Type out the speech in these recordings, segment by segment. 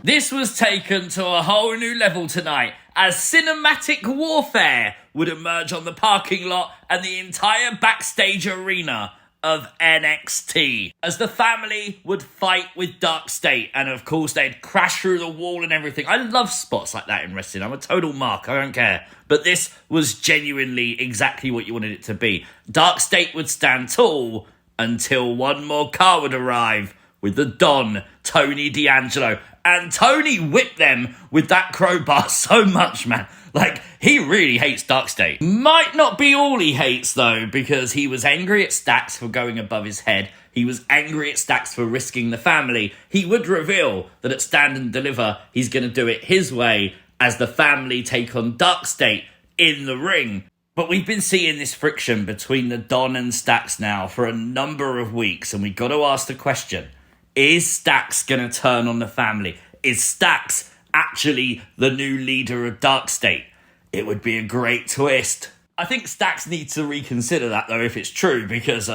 This was taken to a whole new level tonight as cinematic warfare would emerge on the parking lot and the entire backstage arena of NXT as the family would fight with Dark State, and of course they'd crash through the wall and everything. I love spots like that in wrestling. I'm a total mark, I don't care. But this was genuinely exactly what you wanted it to be. Dark State would stand tall until one more car would arrive with the Don, Tony D'Angelo. And Tony whipped them with that crowbar so much, man. Like, he really hates Dark State. Might not be all he hates, though, because he was angry at Stacks for going above his head. He was angry at Stacks for risking the family. He would reveal that at Stand and Deliver, he's going to do it his way as the family take on Dark State in the ring. But we've been seeing this friction between the Don and Stacks now for a number of weeks, and we've got to ask the question, is Stacks going to turn on the family? Is Stacks actually the new leader of Dark State? It would be a great twist. I think Stacks needs to reconsider that, though, if it's true, because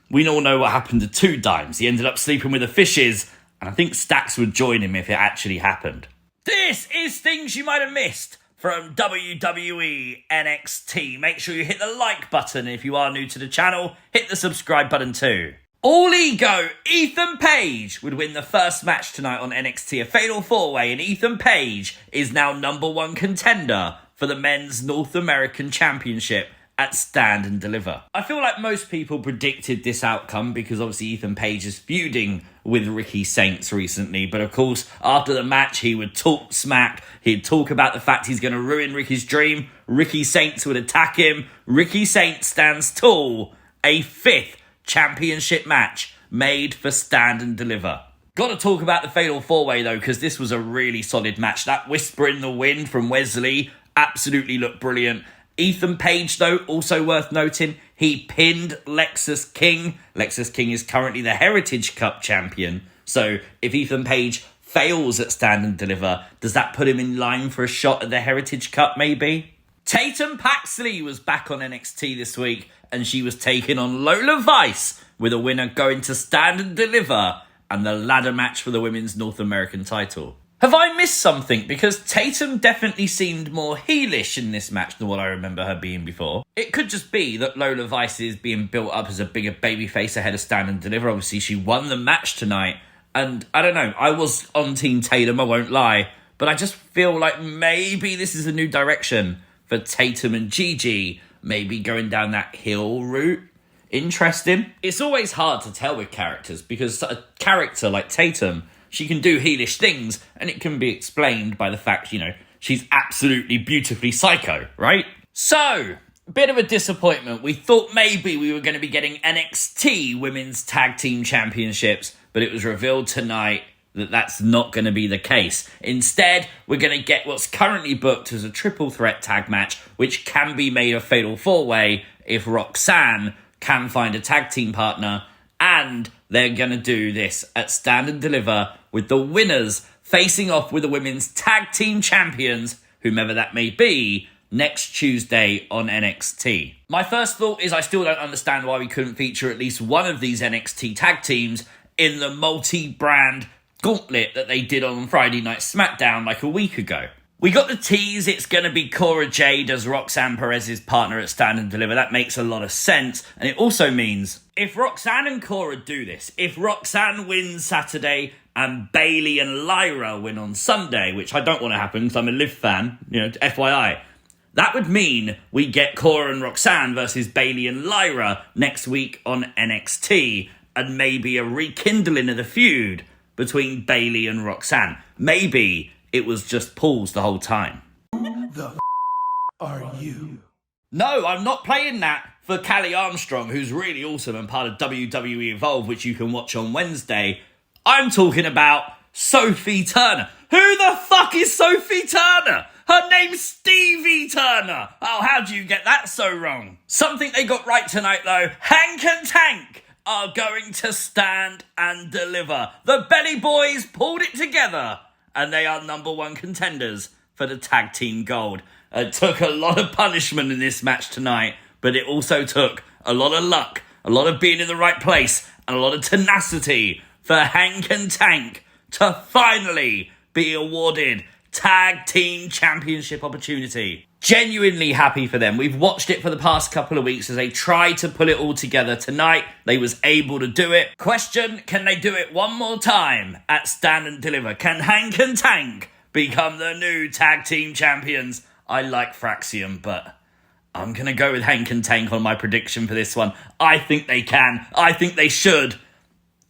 we all know what happened to Two Dimes. He ended up sleeping with the fishes, and I think Stacks would join him if it actually happened. This is things you might have missed from WWE NXT. Make sure you hit the like button if you are new to the channel. Hit the subscribe button too. All Ego, Ethan Page would win the first match tonight on NXT, a fatal four-way, and Ethan Page is now #1 contender for the Men's North American Championship at Stand and Deliver. I feel like most people predicted this outcome because obviously Ethan Page is feuding with Ricky Saints recently, but of course after the match he would talk smack, he'd talk about the fact he's going to ruin Ricky's dream, Ricky Saints would attack him, Ricky Saints stands tall, a 5th championship match made for Stand and Deliver. Got to talk about the Fatal 4-Way though, because this was a really solid match. That Whisper in the Wind from Wesley absolutely looked brilliant. Ethan Page though, also worth noting, he pinned Lexis King. Lexis King is currently the Heritage Cup champion. So if Ethan Page fails at Stand and Deliver, does that put him in line for a shot at the Heritage Cup maybe? Tatum Paxley was back on NXT this week, and she was taking on Lola Vice, with a winner going to Stand and Deliver and the ladder match for the Women's North American title. Have I missed something? Because Tatum definitely seemed more heelish in this match than what I remember her being before. It could just be that Lola Vice is being built up as a bigger babyface ahead of Stand and Deliver. Obviously, she won the match tonight, and I don't know, I was on Team Tatum, I won't lie, but I just feel like maybe this is a new direction for Tatum and Gigi, maybe going down that heel route. Interesting. It's always hard to tell with characters because a character like Tatum, she can do heelish things and it can be explained by the fact, you know, she's absolutely beautifully psycho, right? So, a bit of a disappointment. We thought maybe we were going to be getting NXT Women's Tag Team Championships, but it was revealed tonight that that's not going to be the case. Instead, we're going to get what's currently booked as a triple threat tag match, which can be made a fatal four-way if Roxanne can find a tag team partner, and they're going to do this at Stand and Deliver with the winners facing off with the women's tag team champions, whomever that may be, next Tuesday on NXT. My first thought is I still don't understand why we couldn't feature at least one of these NXT tag teams in the multi-brand gauntlet that they did on Friday Night SmackDown like a week ago. We got the tease, it's going to be Cora Jade as Roxanne Perez's partner at Stand and Deliver. That makes a lot of sense. And it also means if Roxanne and Cora do this, if Roxanne wins Saturday and Bayley and Lyra win on Sunday, which I don't want to happen because I'm a Liv fan, you know, FYI, that would mean we get Cora and Roxanne versus Bayley and Lyra next week on NXT, and maybe a rekindling of the feud between Bayley and Roxanne. Maybe it was just Paul's the whole time. The are you? No, I'm not playing that for Callie Armstrong, who's really awesome and part of WWE Evolve, which you can watch on Wednesday. I'm talking about SOPHIE Turner. Who the fuck is SOPHIE Turner? Her name's Stevie Turner. Oh, how do you get that so wrong? Something they got right tonight, though. Hank and Tank are going to Stand and Deliver. The Belly Boys pulled it together, and they are #1 contenders for the tag team gold. It took a lot of punishment in this match tonight, but it also took a lot of luck, a lot of being in the right place, and a lot of tenacity for Hank and Tank to finally be awarded Tag Team Championship opportunity. Genuinely happy for them. We've watched it for the past couple of weeks as they tried to pull it all together. Tonight, they was able to do it. Question, can they do it one more time at Stand and Deliver? Can Hank and Tank become the new Tag Team Champions? I like Fraxium, but I'm going to go with Hank and Tank on my prediction for this one. I think they can. I think they should.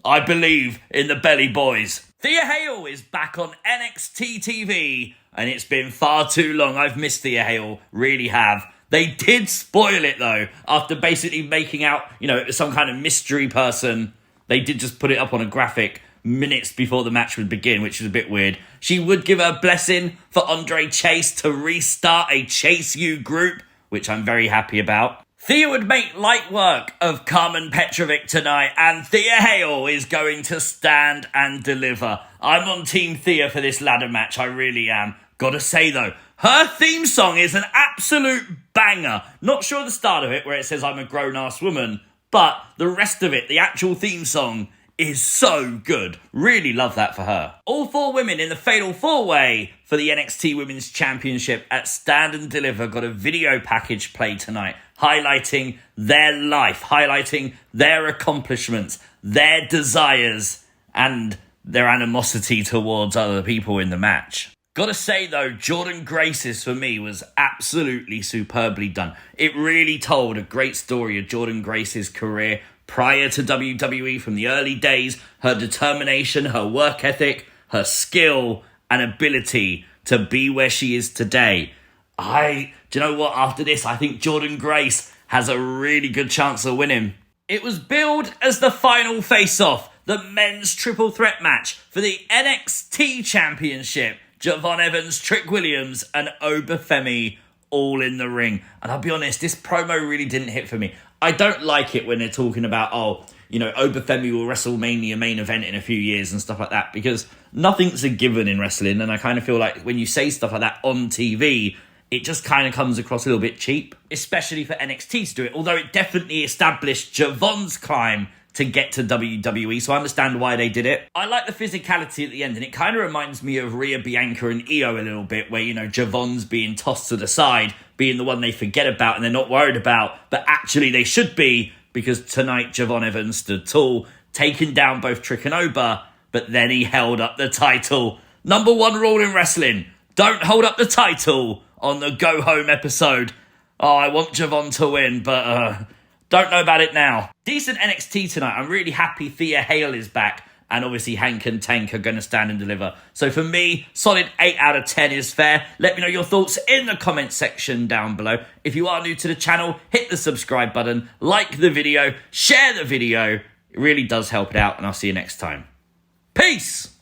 I believe in the Belly Boys. Thea Hail is back on NXT TV, and it's been far too long. I've missed Thea Hail, really have. They did spoil it, though, after basically making out, some kind of mystery person. They did just put it up on a graphic minutes before the match would begin, which was a bit weird. She would give her blessing for Andre Chase to restart a Chase U group, which I'm very happy about. Thea would make light work of Karmen Petrovic tonight, and Thea Hail is going to stand and deliver. I'm on Team Thea for this ladder match, I really am. Gotta say though, her theme song is an absolute banger. Not sure the start of it where it says I'm a grown-ass woman, but the rest of it, the actual theme song, is so good. Really love that for her. All 4 women in the Fatal 4-Way for the NXT Women's Championship at Stand and Deliver got a video package played tonight, highlighting their life, highlighting their accomplishments, their desires, and their animosity towards other people in the match. Gotta say though, Jordynne Grace's for me was absolutely superbly done. It really told a great story of Jordynne Grace's career prior to WWE, from the early days, her determination, her work ethic, her skill and ability to be where she is today. Do you know what? After this, I think Jordynne Grace has a really good chance of winning. It was billed as the final face-off, the men's triple threat match for the NXT Championship. Javon Evans, Trick Williams and Obafemi all in the ring. And I'll be honest, this promo really didn't hit for me. I don't like it when they're talking about, Obafemi will WrestleMania main event in a few years and stuff like that, because nothing's a given in wrestling. And I kind of feel like when you say stuff like that on TV, it just kind of comes across a little bit cheap, especially for NXT to do it. Although it definitely established Javon's climb to get to WWE, so I understand why they did it. I like the physicality at the end, and it kind of reminds me of Rhea, Bianca and Io a little bit, where, Javon's being tossed to the side, being the one they forget about and they're not worried about, but actually they should be, because tonight Javon Evans stood tall, taking down both Trick and Oba, but then he held up the title. Number 1 rule in wrestling, don't hold up the title on the Go Home episode. Oh, I want Javon to win, but don't know about it now. Decent NXT tonight. I'm really happy Thea Hail is back. And obviously Hank and Tank are going to stand and deliver. So for me, solid 8 out of 10 is fair. Let me know your thoughts in the comment section down below. If you are new to the channel, hit the subscribe button, like the video, share the video. It really does help it out. And I'll see you next time. Peace!